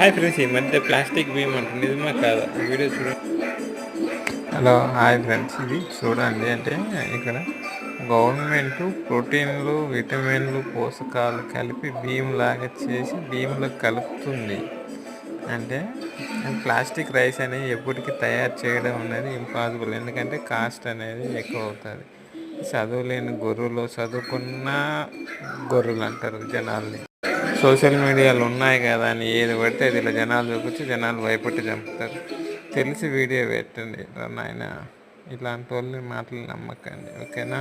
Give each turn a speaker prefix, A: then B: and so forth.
A: Hi friends, ఈ మధ్య plastic బియ్యం అంటే నిజమా కాదా? వీడియో చూడండి. హలో హాయ్ ఫ్రెండ్స్, ఇది చూడండి. అంటే ఇక్కడ గవర్నమెంట్ ప్రోటీన్లు, విటమిన్లు, పోషకాలు కలిపి బియ్యం లాగా చేసి బియ్యంలో కలుపుతుంది. అంటే ప్లాస్టిక్ రైస్ అనేది ఎప్పటికీ తయారు చేయడం అనేది ఇంపాసిబుల్. ఎందుకంటే కాస్ట్ అనేది ఎక్కువ అవుతుంది. చదువులేని గొర్రెలు, చదువుకున్న గొర్రెలు అంటారు జనాల్ని. సోషల్ మీడియాలో ఉన్నాయి కదా అని ఏది పడితే అది ఇలా జనాలు చూపించి జనాలు భయపెట్టి చంపుతారు. తెలిసి వీడియో పెట్టండి నాయన. ఇలాంటి వాళ్ళని మాటలు నమ్మకండి, ఓకేనా?